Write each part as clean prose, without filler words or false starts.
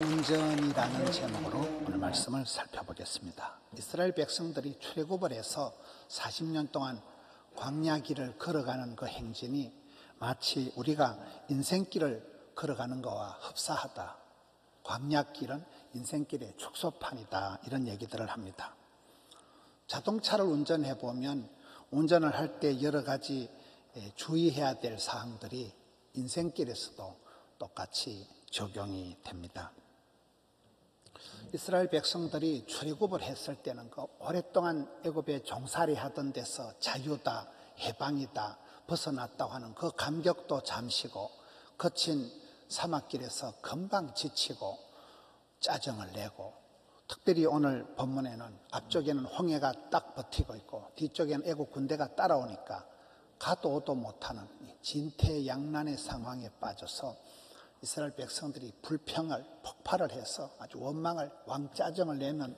운전이라는 제목으로 오늘 말씀을 살펴보겠습니다. 이스라엘 백성들이 출애굽을 해서 40년 동안 광야길을 걸어가는 그 행진이 마치 우리가 인생길을 걸어가는 것과 흡사하다. 광야길은 인생길의 축소판이다. 이런 얘기들을 합니다. 자동차를 운전해 보면 운전을 할 때 여러 가지 주의해야 될 사항들이 인생길에서도 똑같이 적용이 됩니다. 이스라엘 백성들이 출애굽을 했을 때는 그 오랫동안 애굽에 종살이 하던 데서 자유다, 해방이다, 벗어났다고 하는 그 감격도 잠시고 거친 사막길에서 금방 지치고 짜증을 내고, 특별히 오늘 본문에는 앞쪽에는 홍해가 딱 버티고 있고 뒤쪽에는 애굽 군대가 따라오니까 가도 오도 못하는 진퇴양난의 상황에 빠져서 이스라엘 백성들이 불평을 폭발을 해서 아주 원망을 왕짜증을 내는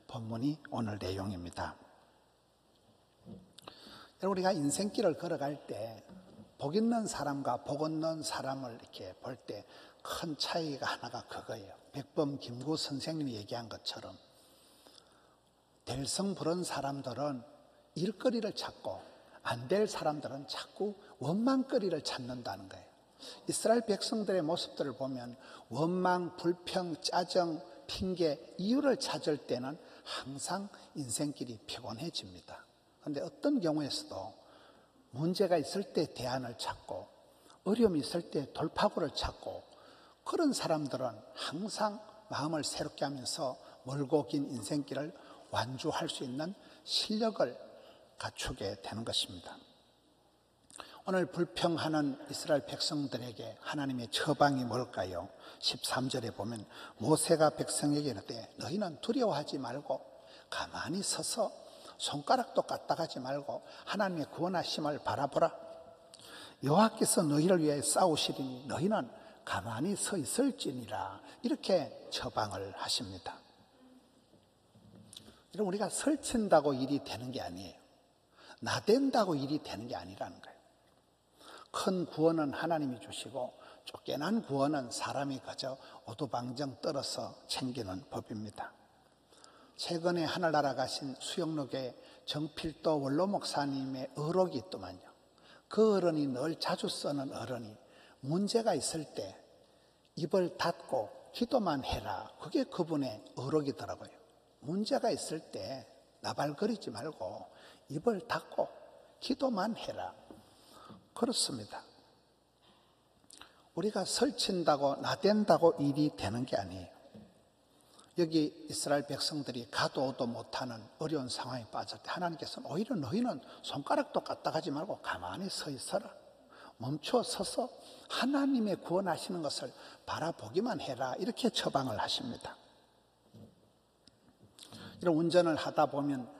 본문이 오늘 내용입니다. 여러분, 우리가 인생길을 걸어갈 때 복 있는 사람과 복 없는 사람을 이렇게 볼 때 큰 차이가 하나가 그거예요. 백범 김구 선생님이 얘기한 것처럼 될성부른 사람들은 일거리를 찾고 안 될 사람들은 자꾸 원망거리를 찾는다는 거예요. 이스라엘 백성들의 모습들을 보면 원망, 불평, 짜증, 핑계, 이유를 찾을 때는 항상 인생길이 피곤해집니다. 그런데 어떤 경우에서도 문제가 있을 때 대안을 찾고 어려움이 있을 때 돌파구를 찾고, 그런 사람들은 항상 마음을 새롭게 하면서 멀고 긴 인생길을 완주할 수 있는 실력을 갖추게 되는 것입니다. 오늘 불평하는 이스라엘 백성들에게 하나님의 처방이 뭘까요? 13절에 보면 모세가 백성에게 이르되 너희는 두려워하지 말고 가만히 서서 손가락도 까딱하지 말고 하나님의 구원하심을 바라보라. 여호와께서 너희를 위해 싸우시리니 너희는 가만히 서 있을지니라. 이렇게 처방을 하십니다. 여러분, 우리가 설친다고 일이 되는 게 아니에요. 나댄다고 일이 되는 게 아니라는 거예요. 큰 구원은 하나님이 주시고 쫓겨난 구원은 사람이 그저 오두방정 떨어서 챙기는 법입니다. 최근에 하늘나라 가신 수영록의 정필도 원로 목사님의 어록이 있더만요. 그 어른이 늘 자주 쓰는 어른이 문제가 있을 때 입을 닫고 기도만 해라. 그게 그분의 어록이더라고요. 문제가 있을 때 나발거리지 말고 입을 닫고 기도만 해라. 그렇습니다. 우리가 설친다고 나댄다고 일이 되는 게 아니에요. 여기 이스라엘 백성들이 가도 오도 못하는 어려운 상황에 빠질 때 하나님께서는 오히려 너희는 손가락도 까딱하지 말고 가만히 서 있어라. 멈춰 서서 하나님의 구원하시는 것을 바라보기만 해라. 이렇게 처방을 하십니다. 이런 운전을 하다 보면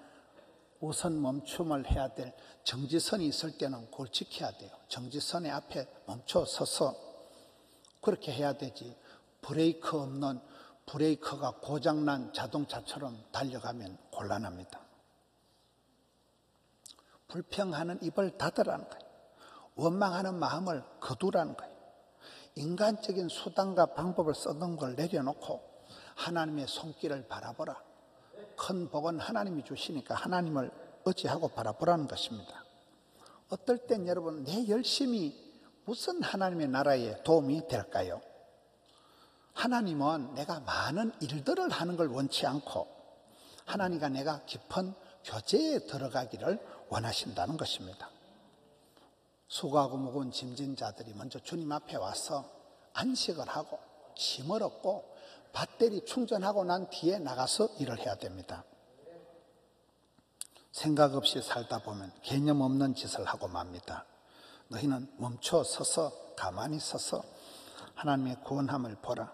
우선 멈춤을 해야 될 정지선이 있을 때는 그걸 지켜야 돼요. 정지선의 앞에 멈춰 서서 그렇게 해야 되지, 브레이크 없는, 브레이크가 고장난 자동차처럼 달려가면 곤란합니다. 불평하는 입을 닫으라는 거예요. 원망하는 마음을 거두라는 거예요. 인간적인 수단과 방법을 쓰는 걸 내려놓고 하나님의 손길을 바라보라. 큰 복은 하나님이 주시니까 하나님을 의지하고 바라보라는 것입니다. 어떨 땐 여러분, 내 열심이 무슨 하나님의 나라에 도움이 될까요? 하나님은 내가 많은 일들을 하는 걸 원치 않고 하나님과 내가 깊은 교제에 들어가기를 원하신다는 것입니다. 수고하고 무거운 짐진 자들이 먼저 주님 앞에 와서 안식을 하고 짐을 얻고 배터리 충전하고 난 뒤에 나가서 일을 해야 됩니다. 생각 없이 살다 보면 개념 없는 짓을 하고 맙니다. 너희는 멈춰 서서 가만히 서서 하나님의 구원함을 보라.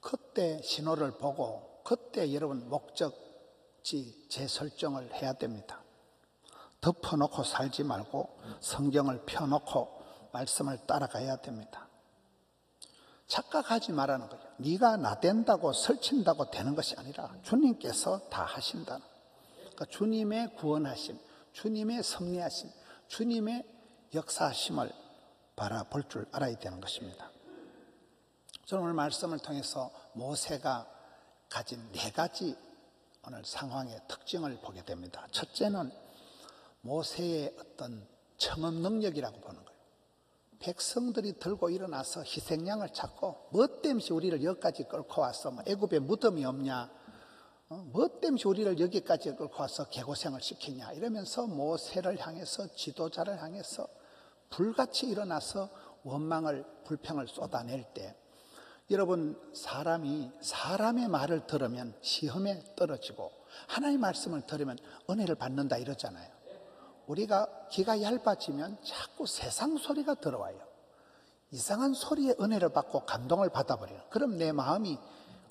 그때 신호를 보고 그때 여러분 목적지 재설정을 해야 됩니다. 덮어놓고 살지 말고 성경을 펴놓고 말씀을 따라가야 됩니다. 착각하지 말라는 거예요. 네가 나댄다고 설친다고 되는 것이 아니라 주님께서 다 하신다는, 그러니까 주님의 구원하심, 주님의 섭리하심, 주님의 역사하심을 바라볼 줄 알아야 되는 것입니다. 저는 오늘 말씀을 통해서 모세가 가진 네 가지 오늘 상황의 특징을 보게 됩니다. 첫째는 모세의 어떤 청업 능력이라고 보는 거예요. 백성들이 들고 일어나서 희생양을 찾고 뭐 때문에 우리를 여기까지 끌고 와서 애굽에 무덤이 없냐, 뭐 때문에 우리를 여기까지 끌고 와서 개고생을 시키냐 이러면서 모세를 향해서, 지도자를 향해서 불같이 일어나서 원망을, 불평을 쏟아낼 때, 여러분, 사람의 말을 들으면 시험에 떨어지고 하나님의 말씀을 들으면 은혜를 받는다 이러잖아요. 우리가 귀가 얇아지면 자꾸 세상 소리가 들어와요. 이상한 소리에 은혜를 받고 감동을 받아버려요. 그럼 내 마음이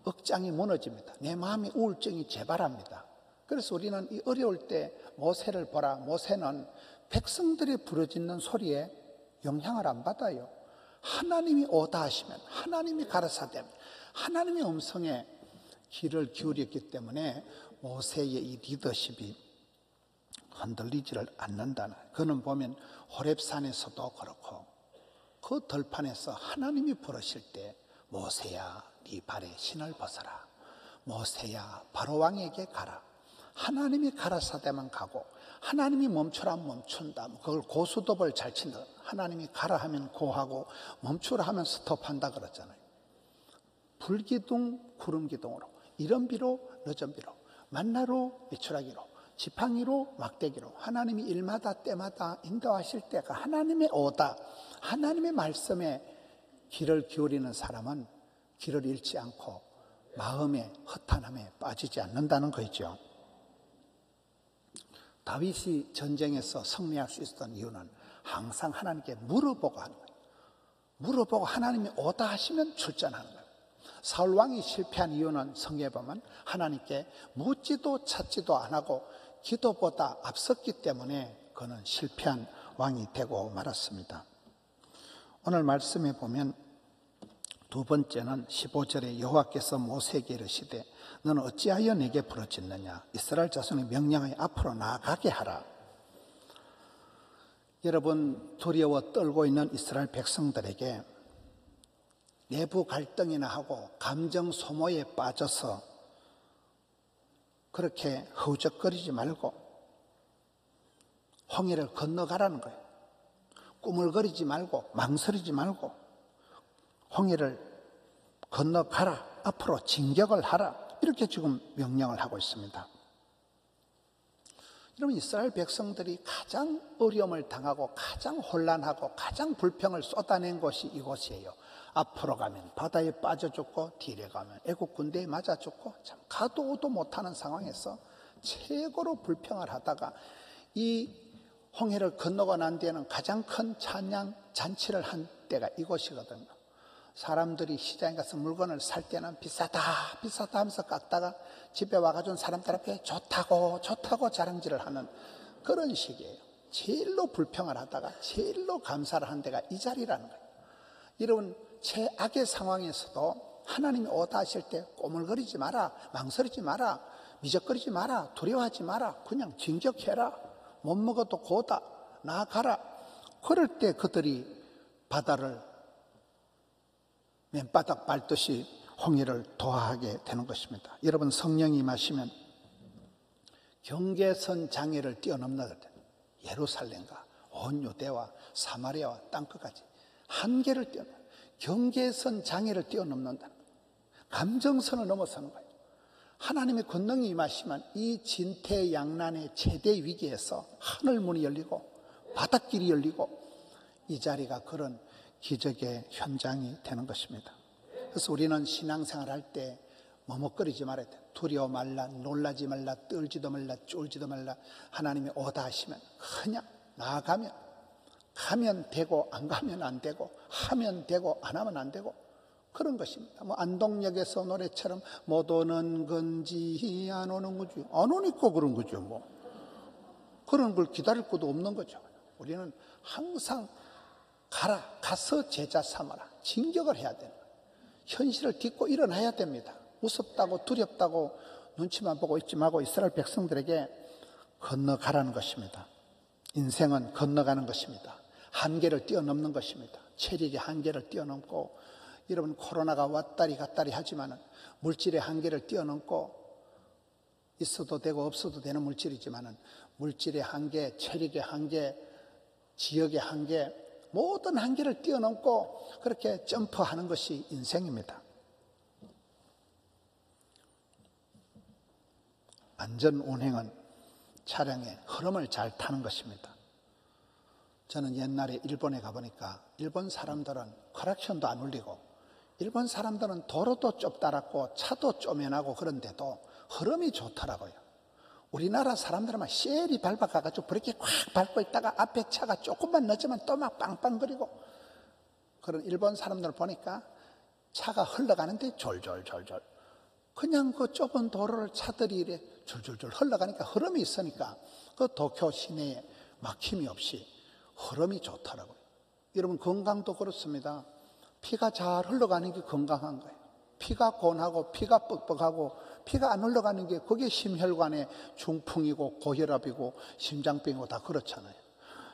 억장이 무너집니다. 내 마음이 우울증이 재발합니다. 그래서 우리는 이 어려울 때 모세를 보라. 모세는 백성들이 부르짖는 소리에 영향을 안 받아요. 하나님이 오다 하시면, 하나님이 가라사대면 하나님의 음성에 귀를 기울였기 때문에 모세의 이 리더십이 흔들리지를 않는다는, 그는 보면 호렙산에서도 그렇고 그 들판에서 하나님이 부르실 때 모세야 네 발에 신을 벗어라, 모세야 바로왕에게 가라, 하나님이 가라사대만 가고 하나님이 멈추라 하면 멈춘다. 그걸 고수톱을 잘 친다. 하나님이 가라 하면 고하고 멈추라 하면 스톱한다 그러잖아요. 불기둥 구름기둥으로, 이른 비로 늦은 비로, 만나로 미추라기로, 지팡이로 막대기로 하나님이 일마다 때마다 인도하실 때가 하나님의 오다, 하나님의 말씀에 귀를 기울이는 사람은 길을 잃지 않고 마음의 허탄함에 빠지지 않는다는 거죠. 다윗이 전쟁에서 승리할 수 있었던 이유는 항상 하나님께 물어보고 하는 거예요. 물어보고 하나님이 오다 하시면 출전하는 거예요. 사울 왕이 실패한 이유는 성경에 보면 하나님께 묻지도 찾지도 안 하고 기도보다 앞섰기 때문에 그는 실패한 왕이 되고 말았습니다. 오늘 말씀에 보면 두 번째는 15절에 여호와께서 모세에게 이르시되 너는 어찌하여 내게 부르짖느냐, 이스라엘 자손의 명령하여 앞으로 나아가게 하라. 여러분, 두려워 떨고 있는 이스라엘 백성들에게 내부 갈등이나 하고 감정 소모에 빠져서 그렇게 허우적거리지 말고 홍해를 건너가라는 거예요. 꾸물거리지 말고 망설이지 말고 홍해를 건너가라, 앞으로 진격을 하라, 이렇게 지금 명령을 하고 있습니다. 여러분, 이스라엘 백성들이 가장 어려움을 당하고 가장 혼란하고 가장 불평을 쏟아낸 곳이 이곳이에요. 앞으로 가면 바다에 빠져 죽고 뒤에 가면 애국 군대에 맞아 죽고 참 가도 오도 못하는 상황에서 최고로 불평을 하다가 이 홍해를 건너고 난 뒤에는 가장 큰 찬양 잔치를 한 때가 이곳이거든요. 사람들이 시장에 가서 물건을 살 때는 비싸다 비싸다 하면서 깎다가 집에 와가지고 사람들 앞에 좋다고 좋다고 자랑질을 하는 그런 시기예요. 제일로 불평을 하다가 제일로 감사를 한 데가 이 자리라는 거예요. 여러분, 최악의 상황에서도 하나님이 오다 하실 때 꼬물거리지 마라, 망설이지 마라, 미적거리지 마라, 두려워하지 마라, 그냥 진격해라, 못 먹어도 고다, 나아가라. 그럴 때 그들이 바다를 맨바닥 밟듯이 홍해를 도하하게 되는 것입니다. 여러분, 성령이 임하시면 경계선 장애를 뛰어넘는 예루살렘과 온 유대와 사마리아와 땅끝까지 한계를 뛰어넘는, 경계선 장애를 뛰어넘는다는 거예요. 감정선을 넘어서는 거예요. 하나님의 권능이 임하시면 이 진퇴양난의 최대 위기에서 하늘문이 열리고 바닷길이 열리고 이 자리가 그런 기적의 현장이 되는 것입니다. 그래서 우리는 신앙생활 할 때 머뭇거리지 말아야 돼. 두려워 말라, 놀라지 말라, 떨지도 말라, 쫄지도 말라. 하나님이 오다 하시면 그냥 나아가면, 가면 되고 안 가면 안 되고, 하면 되고 안 하면 안 되고, 그런 것입니다. 뭐 안동역에서 노래처럼 못 오는 건지 안 오는 건지, 안 오니까 그런 거죠. 뭐 그런 걸 기다릴 것도 없는 거죠. 우리는 항상 가서 제자 삼아라, 진격을 해야 되는 거예요. 현실을 딛고 일어나야 됩니다. 무섭다고 두렵다고 눈치만 보고 있지 말고 이스라엘 백성들에게 건너가라는 것입니다. 인생은 건너가는 것입니다. 한계를 뛰어넘는 것입니다. 체력의 한계를 뛰어넘고 여러분 코로나가 왔다리 갔다리 하지만 물질의 한계를 뛰어넘고 있어도 되고 없어도 되는 물질이지만 물질의 한계, 체력의 한계, 지역의 한계, 모든 한계를 뛰어넘고 그렇게 점프하는 것이 인생입니다. 안전 운행은 차량의 흐름을 잘 타는 것입니다. 저는 옛날에 일본에 가보니까 일본 사람들은 크락션도 안 울리고 일본 사람들은 도로도 좁다랗고 차도 쪼면하고 그런데도 흐름이 좋더라고요. 우리나라 사람들은 막 쉐리 밟아가지고 브레이크 꽉 밟고 있다가 앞에 차가 조금만 늦으면 또 막 빵빵거리고, 그런 일본 사람들 보니까 차가 흘러가는데 졸졸졸졸 그냥 그 좁은 도로를 차들이 이래 줄줄줄 흘러가니까 흐름이 있으니까 그 도쿄 시내에 막힘이 없이 흐름이 좋더라고요. 여러분 건강도 그렇습니다. 피가 잘 흘러가는 게 건강한 거예요. 피가 고나고 피가 뻑뻑하고 피가 안 흘러가는 게 그게 심혈관의 중풍이고 고혈압이고 심장병이고 다 그렇잖아요.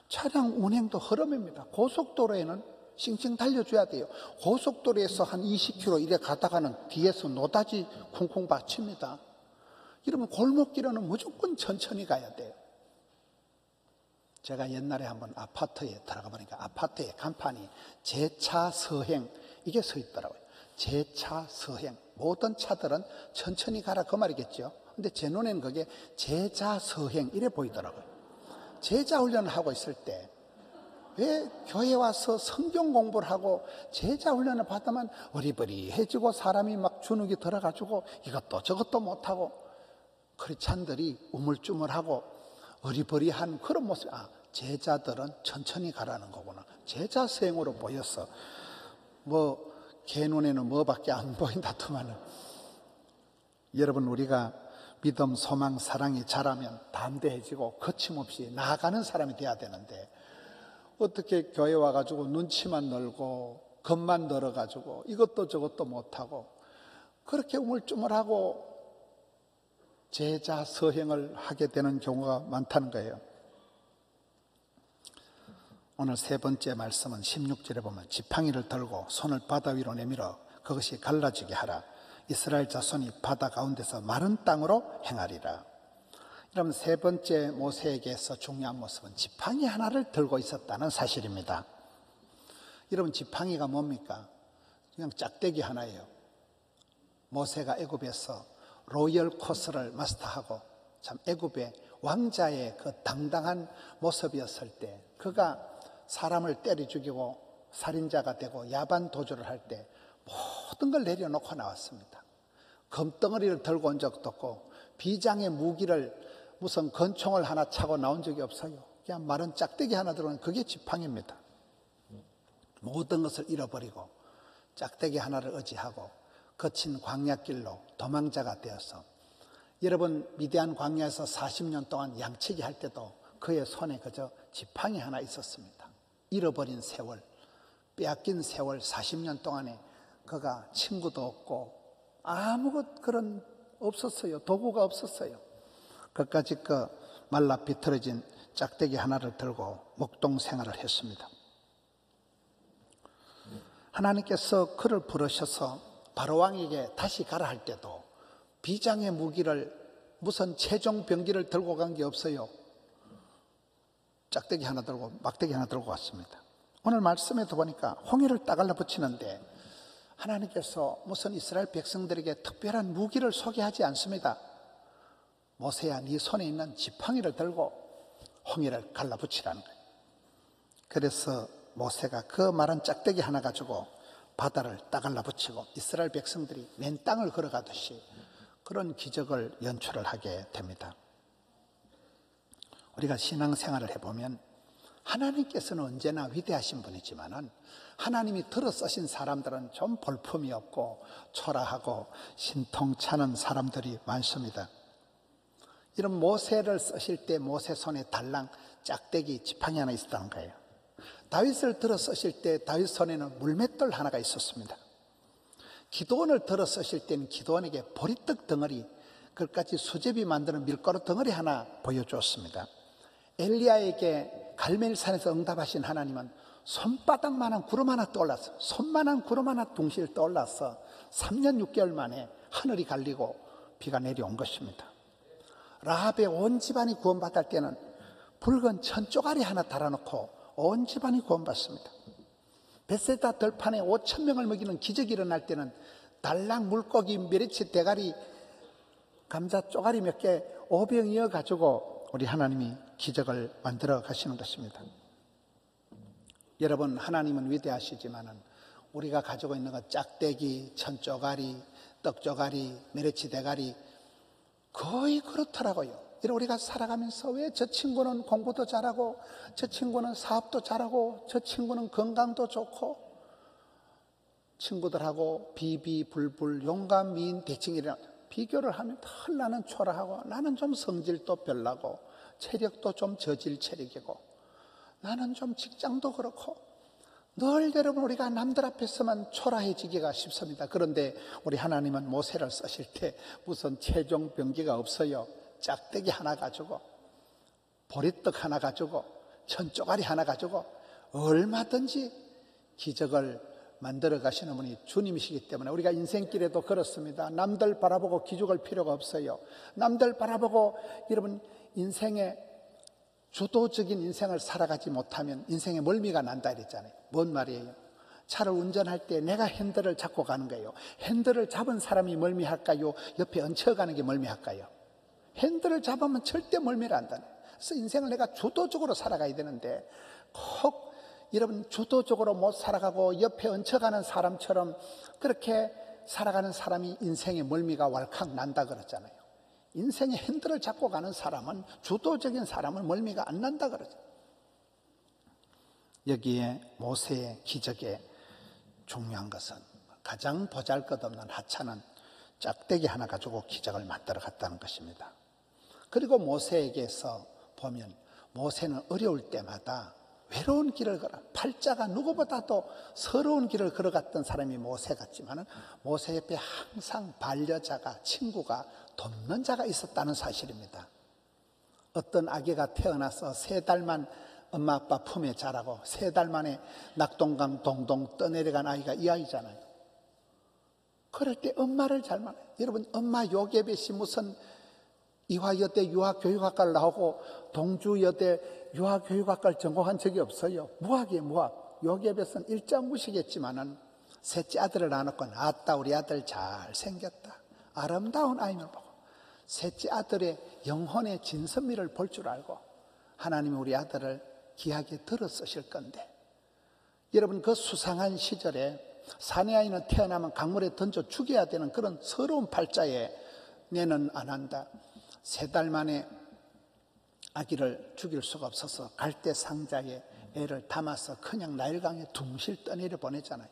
차량 운행도 흐름입니다. 고속도로에는 싱싱 달려줘야 돼요. 고속도로에서 한 20km 이래 가다가는 뒤에서 노다지 쿵쿵 받칩니다. 이러면 골목길에는 무조건 천천히 가야 돼요. 제가 옛날에 한번 아파트에 들어가 보니까 아파트에 간판이 제차 서행 이게 서 있더라고요. 제차 서행, 모든 차들은 천천히 가라 그 말이겠죠. 근데 제 눈에는 그게 제자 서행 이래 보이더라고요. 제자 훈련을 하고 있을 때 왜 교회 와서 성경 공부를 하고 제자 훈련을 받으면 어리버리해지고 사람이 막 주눅이 들어가지고 이것도 저것도 못하고 크리스찬들이 우물쭈물하고 어리버리한 그런 모습. 제자들은 천천히 가라는 거구나. 제자 서행으로 보였어. 뭐 개 눈에는 뭐밖에 안 보인다더만은. 여러분 우리가 믿음, 소망, 사랑이 자라면 담대해지고 거침없이 나아가는 사람이 돼야 되는데 어떻게 교회 와가지고 눈치만 넓고 겁만 늘어가지고 이것도 저것도 못하고 그렇게 우물쭈물하고 제자 서행을 하게 되는 경우가 많다는 거예요. 오늘 세 번째 말씀은 16절에 보면 지팡이를 들고 손을 바다 위로 내밀어 그것이 갈라지게 하라. 이스라엘 자손이 바다 가운데서 마른 땅으로 행하리라. 그럼 세 번째 모세에게서 중요한 모습은 지팡이 하나를 들고 있었다는 사실입니다. 여러분 지팡이가 뭡니까? 그냥 짝대기 하나예요. 모세가 애굽에서 로열 코스를 마스터하고 참 애굽의 왕자의 그 당당한 모습이었을 때 그가 사람을 때려 죽이고 살인자가 되고 야반 도주를 할 때 모든 걸 내려놓고 나왔습니다. 금덩어리를 들고 온 적도 없고 비장의 무기를 무슨 권총을 하나 차고 나온 적이 없어요. 그냥 마른 짝대기 하나 들어오는 그게 지팡이입니다. 모든 것을 잃어버리고 짝대기 하나를 의지하고 거친 광야길로 도망자가 되어서 여러분 미디안 광야에서 40년 동안 양치기 할 때도 그의 손에 그저 지팡이 하나 있었습니다. 잃어버린 세월, 빼앗긴 세월 40년 동안에 그가 친구도 없고 아무것 그런 없었어요. 도구가 없었어요. 그까지 그 말라 비틀어진 짝대기 하나를 들고 목동 생활을 했습니다. 하나님께서 그를 부르셔서 바로왕에게 다시 가라 할 때도 비장의 무기를 무슨 최종병기를 들고 간 게 없어요. 짝대기 하나 들고 막대기 하나 들고 왔습니다. 오늘 말씀에도 보니까 홍해를 따갈라 붙이는데 하나님께서 무슨 이스라엘 백성들에게 특별한 무기를 소개하지 않습니다. 모세야 네 손에 있는 지팡이를 들고 홍해를 갈라붙이라는 거예요. 그래서 모세가 그 마른 짝대기 하나 가지고 바다를 따갈라붙이고 이스라엘 백성들이 맨 땅을 걸어가듯이 그런 기적을 연출을 하게 됩니다. 우리가 신앙생활을 해보면 하나님께서는 언제나 위대하신 분이지만은 하나님이 들어 쓰신 사람들은 좀 볼품이 없고 초라하고 신통찮은 사람들이 많습니다. 이런 모세를 쓰실 때 모세 손에 달랑 짝대기 지팡이 하나 있었다는 거예요. 다윗을 들어 쓰실 때 다윗 손에는 물맷돌 하나가 있었습니다. 기도원을 들어 쓰실 때는 기도원에게 보리떡 덩어리, 그것까지 수제비 만드는 밀가루 덩어리 하나 보여주었습니다. 엘리야에게 갈멜산에서 응답하신 하나님은 손바닥만한 구름 하나 떠올랐어. 손만한 구름 하나 둥실 떠올라서 3년 6개월 만에 하늘이 갈리고 비가 내려온 것입니다. 라합의 온 집안이 구원받을 때는 붉은 천조가리 하나 달아놓고 온 집안이 구원받습니다. 베세다 들판에 5,000명을 먹이는 기적이 일어날 때는 달랑 물고기, 메리치 대가리, 감자 쪼가리 몇 개 5병 가지고 우리 하나님이 기적을 만들어 가시는 것입니다. 여러분, 하나님은 위대하시지만은 우리가 가지고 있는 것 짝대기, 천쪼가리, 떡쪼가리, 메리치 대가리 거의 그렇더라고요. 우리가 살아가면서 왜 저 친구는 공부도 잘하고 저 친구는 사업도 잘하고 저 친구는 건강도 좋고 친구들하고 비비불불 용감 미인 대칭이라 비교를 하면 헐 나는 초라하고 나는 좀 성질도 별나고 체력도 좀 저질 체력이고 나는 좀 직장도 그렇고 늘 여러분 우리가 남들 앞에서만 초라해지기가 쉽습니다. 그런데 우리 하나님은 모세를 쓰실 때 무슨 최종 병기가 없어요. 짝대기 하나 가지고 보리떡 하나 가지고 천쪼가리 하나 가지고 얼마든지 기적을 만들어 가시는 분이 주님이시기 때문에 우리가 인생길에도 그렇습니다. 남들 바라보고 기죽을 필요가 없어요. 남들 바라보고 여러분 인생의 주도적인 인생을 살아가지 못하면 인생에 멀미가 난다 이랬잖아요. 뭔 말이에요? 차를 운전할 때 내가 핸들을 잡고 가는 거예요. 핸들을 잡은 사람이 멀미할까요? 옆에 얹혀가는 게 멀미할까요? 핸들을 잡으면 절대 멀미를 한다네. 그래서 인생을 내가 주도적으로 살아가야 되는데 꼭 여러분 주도적으로 못 살아가고 옆에 얹혀가는 사람처럼 그렇게 살아가는 사람이 인생에 멀미가 왈칵 난다 그랬잖아요. 인생의 핸들을 잡고 가는 사람은 주도적인 사람은 멀미가 안 난다 그러죠. 여기에 모세의 기적에 중요한 것은 가장 보잘것없는 하찮은 짝대기 하나 가지고 기적을 만들어 갔다는 것입니다. 그리고 모세에게서 보면 모세는 어려울 때마다 외로운 길을 걸어 팔자가 누구보다도 서러운 길을 걸어갔던 사람이 모세 같지만 모세 옆에 항상 반려자가 친구가 돕는 자가 있었다는 사실입니다. 어떤 아기가 태어나서 3달만 엄마 아빠 품에 자라고 3달 만에 낙동강 동동 떠내려간 아이가 이 아이잖아요. 그럴 때 엄마를 잘 만나요. 여러분 엄마 요괴벳이 무슨 이화여대 유아교육학과를 나오고 동주여대 유아교육학과를 전공한 적이 없어요. 무학이에요. 무학. 요괴벳은 일장무시겠지만은 셋째 아들을 낳아놓고 아따 우리 아들 잘생겼다 아름다운 아이를 보고 셋째 아들의 영혼의 진선미를 볼 줄 알고 하나님이 우리 아들을 귀하게 들어 쓰실 건데 여러분 그 수상한 시절에 사내아이는 태어나면 강물에 던져 죽여야 되는 그런 서러운 팔자에 내는 안 한다. 3달 만에 아기를 죽일 수가 없어서 갈대 상자에 애를 담아서 그냥 나일강에 둥실 떠내려 보내잖아요.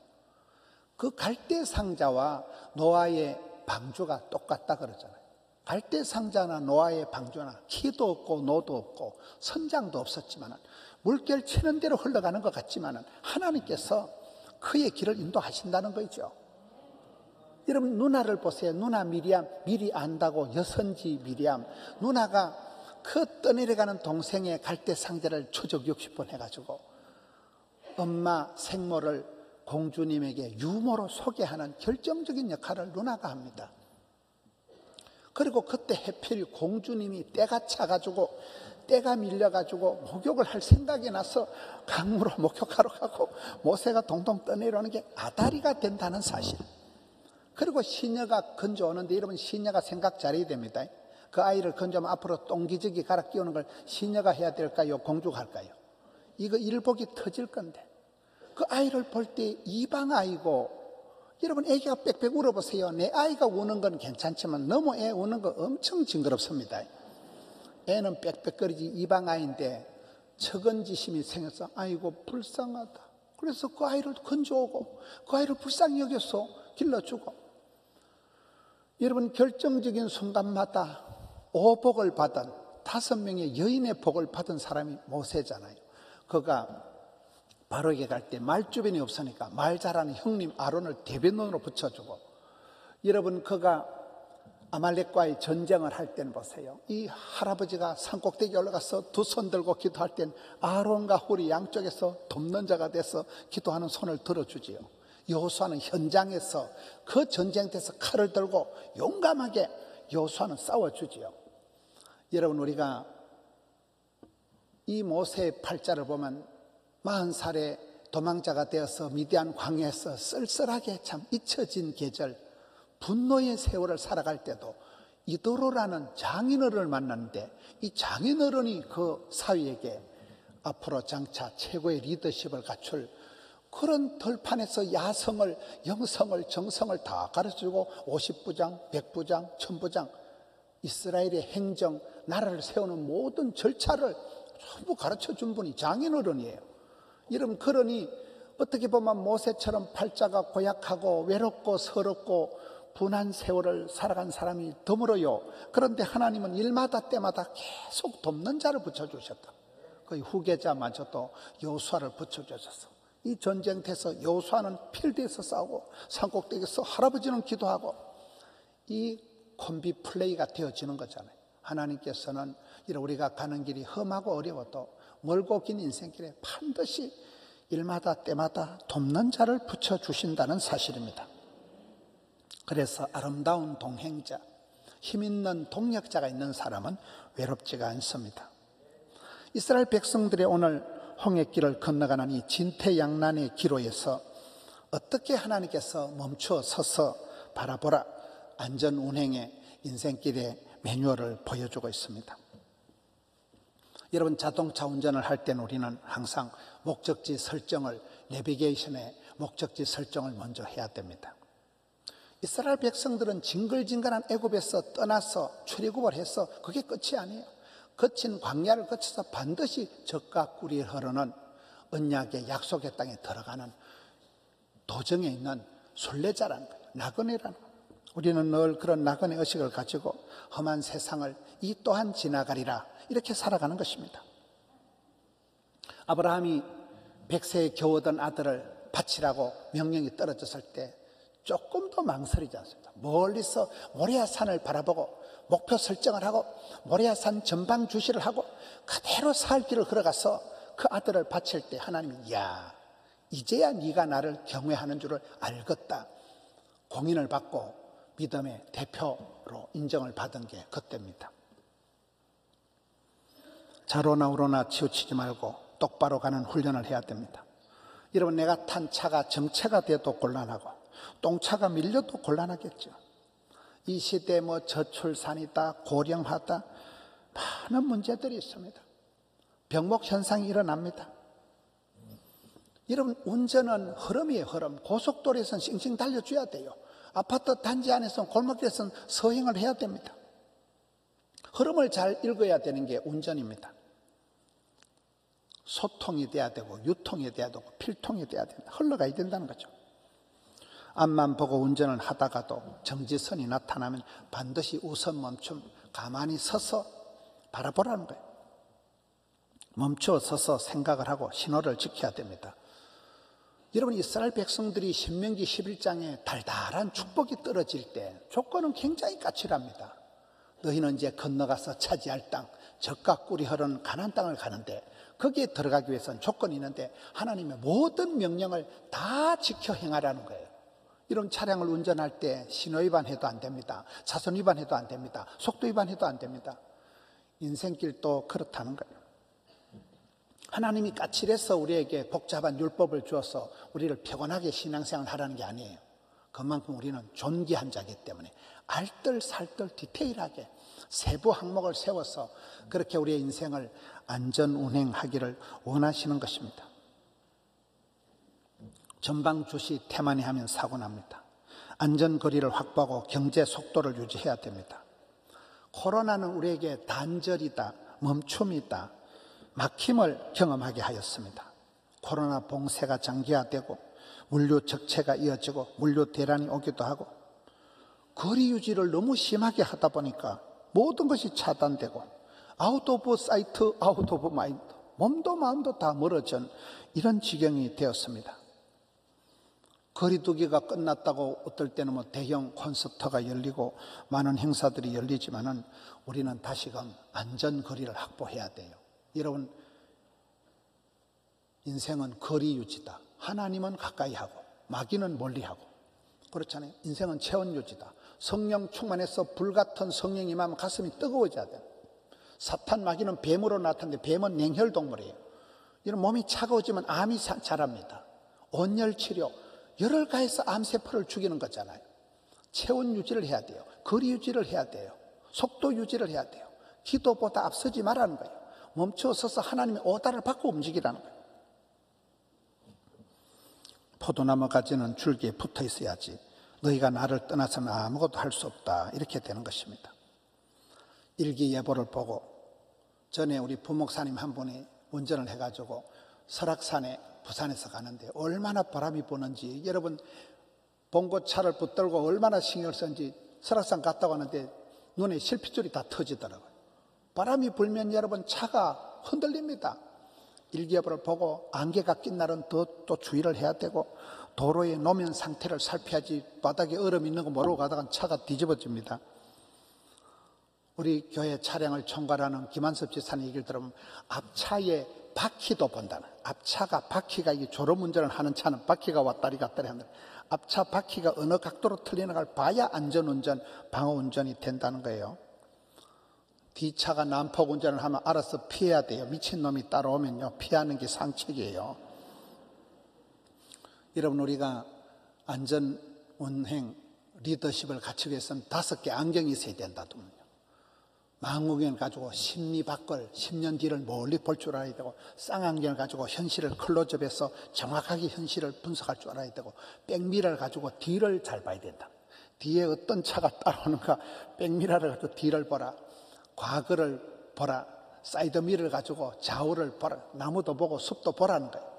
그 갈대 상자와 노아의 방주가 똑같다 그러잖아요. 갈대 상자나 노아의 방주나 키도 없고 노도 없고 선장도 없었지만 물결 치는 대로 흘러가는 것 같지만 하나님께서 그의 길을 인도하신다는 거죠. 여러분 누나를 보세요. 누나 미리암 미리 안다고 여선지 미리암 누나가 그 떠내려가는 동생의 갈대 상자를 추적 60번 해가지고 엄마 생모를 공주님에게 유모로 소개하는 결정적인 역할을 누나가 합니다. 그리고 그때 해필 공주님이 때가 차가지고 때가 밀려가지고 목욕을 할 생각이 나서 강으로 목욕하러 가고 모세가 동동 떠내려오는 게 아다리가 된다는 사실. 그리고 시녀가 건져오는데 여러분 시녀가 생각 잘해야 됩니다. 그 아이를 건져오면 앞으로 똥기저귀 갈아 끼우는 걸 시녀가 해야 될까요? 공주가 할까요? 이거 일복이 터질 건데 그 아이를 볼 때 이방 아이고 여러분 애기가 빽빽 울어보세요. 내 아이가 우는 건 괜찮지만 너무 애 우는 거 엄청 징그럽습니다. 애는 빽빽거리지 이방 아이인데 처근지심이 생겨서 아이고 불쌍하다. 그래서 그 아이를 건져오고 그 아이를 불쌍히 여겨서 길러주고 여러분 결정적인 순간마다 오복을 받은 5명의 여인의 복을 받은 사람이 모세잖아요. 그가 바로에게 갈 때 말주변이 없으니까 말 잘하는 형님 아론을 대변론으로 붙여주고 여러분 그가 아말렉과의 전쟁을 할 때는 보세요. 이 할아버지가 산꼭대기에 올라가서 두 손 들고 기도할 땐 아론과 훌이 양쪽에서 돕는 자가 돼서 기도하는 손을 들어주지요. 여호수아는 현장에서 그 전쟁터에서 칼을 들고 용감하게 여호수아는 싸워주지요. 여러분, 우리가 이 모세의 팔자를 보면 40살에 도망자가 되어서 미디안 광야에서 쓸쓸하게 참 잊혀진 계절, 분노의 세월을 살아갈 때도 이도로라는 장인어른을 만났는데, 이 장인어른이 그 사위에게 앞으로 장차 최고의 리더십을 갖출 그런 들판에서 야성을, 영성을, 정성을 다 가르쳐주고 50부장, 100부장, 1000부장 이스라엘의 행정, 나라를 세우는 모든 절차를 전부 가르쳐준 분이 장인어른이에요. 이러면 그러니 어떻게 보면 모세처럼 팔자가 고약하고 외롭고 서럽고 분한 세월을 살아간 사람이 드물어요. 그런데 하나님은 일마다 때마다 계속 돕는 자를 붙여주셨다. 그 후계자마저도 여호수아를 붙여주셨어. 이 전쟁터에서 여호수아는 필드에서 싸우고 산꼭대기에서 할아버지는 기도하고, 이 콤비 플레이가 되어지는 거잖아요. 하나님께서는 이런 우리가 가는 길이 험하고 어려워도 멀고 긴 인생길에 반드시 일마다 때마다 돕는 자를 붙여주신다는 사실입니다. 그래서 아름다운 동행자, 힘있는 동력자가 있는 사람은 외롭지가 않습니다. 이스라엘 백성들의 오늘 홍해길을 건너가는 이 진퇴양난의 기로에서 어떻게 하나님께서 멈춰 서서 바라보라, 안전운행의 인생길의 매뉴얼을 보여주고 있습니다. 여러분, 자동차 운전을 할 때는 우리는 항상 목적지 설정을, 내비게이션의 목적지 설정을 먼저 해야 됩니다. 이스라엘 백성들은 징글징글한 애굽에서 떠나서 출애굽을 해서 그게 끝이 아니에요. 거친 광야를 거쳐서 반드시 젖과 꿀이 흐르는 언약의 약속의 땅에 들어가는 도정에 있는 순례자라는 거예요. 나그네라는 거예요. 우리는 늘 그런 나그네 의식을 가지고 험한 세상을 이 또한 지나가리라 이렇게 살아가는 것입니다. 아브라함이 100세에 겨우 얻은 아들을 바치라고 명령이 떨어졌을 때 조금도 망설이지 않습니다. 멀리서 모리아산을 바라보고 목표 설정을 하고 모리아산 전방 주시를 하고 그대로 살 길을 걸어가서 그 아들을 바칠 때 하나님이, 야, 이제야 네가 나를 경외하는 줄을 알겠다, 공인을 받고 믿음의 대표로 인정을 받은 게 그때입니다. 좌로나 우로나 치우치지 말고 똑바로 가는 훈련을 해야 됩니다. 여러분, 내가 탄 차가 정체가 돼도 곤란하고 똥차가 밀려도 곤란하겠죠. 이 시대에 저출산이다, 고령화다, 많은 문제들이 있습니다. 병목 현상이 일어납니다. 여러분, 운전은 흐름이에요, 흐름. 고속도로에서는 싱싱 달려줘야 돼요. 아파트 단지 안에서는 골목길에서는 서행을 해야 됩니다. 흐름을 잘 읽어야 되는 게 운전입니다. 소통이 돼야 되고 유통이 돼야 되고 필통이 돼야 된다. 흘러가야 된다는 거죠. 앞만 보고 운전을 하다가도 정지선이 나타나면 반드시 우선 멈춤, 가만히 서서 바라보라는 거예요. 멈춰 서서 생각을 하고 신호를 지켜야 됩니다. 여러분, 이스라엘 백성들이 신명기 11장에 달달한 축복이 떨어질 때 조건은 굉장히 까칠합니다. 너희는 이제 건너가서 차지할 땅, 젖과 꿀이 흐르는 가나안 땅을 가는데 거기에 들어가기 위해서는 조건이 있는데 하나님의 모든 명령을 다 지켜 행하라는 거예요. 이런 차량을 운전할 때 신호 위반해도 안 됩니다. 차선 위반해도 안 됩니다. 속도 위반해도 안 됩니다. 인생길도 그렇다는 거예요. 하나님이 까칠해서 우리에게 복잡한 율법을 주어서 우리를 피곤하게 신앙생활을 하라는 게 아니에요. 그만큼 우리는 존귀한 자이기 때문에 알뜰살뜰 디테일하게 세부 항목을 세워서 그렇게 우리의 인생을 안전운행하기를 원하시는 것입니다. 전방주시 태만히 하면 사고 납니다. 안전거리를 확보하고 경제 속도를 유지해야 됩니다. 코로나는 우리에게 단절이다, 멈춤이다, 막힘을 경험하게 하였습니다. 코로나 봉쇄가 장기화되고 물류 적체가 이어지고 물류 대란이 오기도 하고 거리 유지를 너무 심하게 하다 보니까 모든 것이 차단되고 아웃 오브 사이트, 아웃 오브 마인드, 몸도 마음도 다 멀어진 이런 지경이 되었습니다. 거리두기가 끝났다고 어떨 때는 뭐 대형 콘서트가 열리고 많은 행사들이 열리지만은 우리는 다시금 안전거리를 확보해야 돼요. 여러분, 인생은 거리 유지다. 하나님은 가까이 하고 마귀는 멀리 하고 그렇잖아요. 인생은 체온 유지다. 성령 충만해서 불같은 성령이 임하면 가슴이 뜨거워져야 돼요. 사탄 마귀는 뱀으로 나타나는데 뱀은 냉혈 동물이에요. 이런 몸이 차가워지면 암이 자랍니다. 온열 치료, 열을 가해서 암세포를 죽이는 거잖아요. 체온 유지를 해야 돼요. 거리 유지를 해야 돼요. 속도 유지를 해야 돼요. 기도보다 앞서지 말라는 거예요. 멈춰 서서 하나님의 오다를 받고 움직이라는 거예요. 포도나무 가지는 줄기에 붙어 있어야지 너희가 나를 떠나서는 아무것도 할 수 없다, 이렇게 되는 것입니다. 일기예보를 보고 전에 우리 부목사님 한 분이 운전을 해가지고 설악산에 부산에서 가는데 얼마나 바람이 부는지, 여러분 봉고차를 붙들고 얼마나 신경을 썼는지 설악산 갔다 가는데 눈에 실핏줄이 다 터지더라고요. 바람이 불면 여러분 차가 흔들립니다. 일기예보를 보고 안개가 낀 날은 또 주의를 해야 되고, 도로의 노면 상태를 살펴야지 바닥에 얼음 있는 거 모르고 가다가 차가 뒤집어집니다. 우리 교회 차량을 총괄하는 김한섭 지사님 얘기를 들으면 앞차의 바퀴도 본다는, 앞차가 바퀴가 이게 졸음운전을 하는 차는 바퀴가 왔다리 갔다리 하는데 앞차 바퀴가 어느 각도로 틀리는 걸 봐야 안전운전, 방어운전이 된다는 거예요. 뒤차가 난폭 운전을 하면 알아서 피해야 돼요. 미친놈이 따라오면요, 피하는 게 상책이에요. 여러분, 우리가 안전운행 리더십을 갖추기 위해서는 5개 안경이 있어야 된다더군요. 망원경을 가지고 심리 밖을 10년 뒤를 멀리 볼 줄 알아야 되고, 쌍안경을 가지고 현실을 클로즈업해서 정확하게 현실을 분석할 줄 알아야 되고, 백미러를 가지고 뒤를 잘 봐야 된다. 뒤에 어떤 차가 따라오는가 백미러를 가지고 뒤를 보라, 과거를 보라, 사이드미러를 가지고 좌우를 보라, 나무도 보고 숲도 보라는 거예요.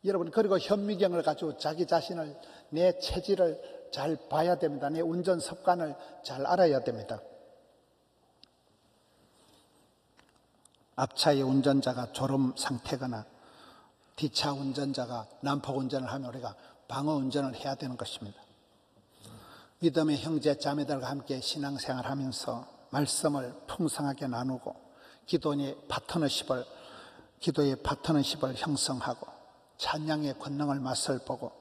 여러분, 그리고 현미경을 가지고 자기 자신을, 내 체질을 잘 봐야 됩니다. 내 운전 습관을 잘 알아야 됩니다. 앞차의 운전자가 졸음 상태거나 뒤차 운전자가 난폭 운전을 하면 우리가 방어 운전을 해야 되는 것입니다. 믿음의 형제 자매들과 함께 신앙생활 하면서 말씀을 풍성하게 나누고 기도의 파트너십을 형성하고 찬양의 권능을 맛을 보고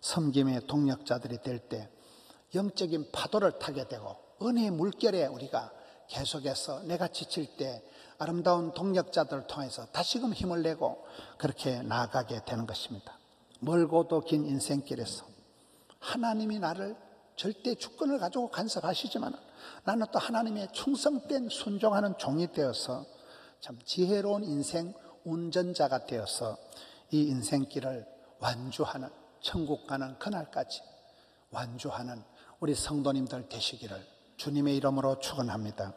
섬김의 동력자들이 될 때 영적인 파도를 타게 되고 은혜의 물결에 우리가 계속해서 내가 지칠 때 아름다운 동력자들을 통해서 다시금 힘을 내고 그렇게 나아가게 되는 것입니다. 멀고도 긴 인생길에서 하나님이 나를 절대 주권을 가지고 간섭하시지만 나는 또 하나님의 충성된 순종하는 종이 되어서 참 지혜로운 인생 운전자가 되어서 이 인생길을 완주하는, 천국 가는 그날까지 완주하는 우리 성도님들 되시기를 주님의 이름으로 축원합니다.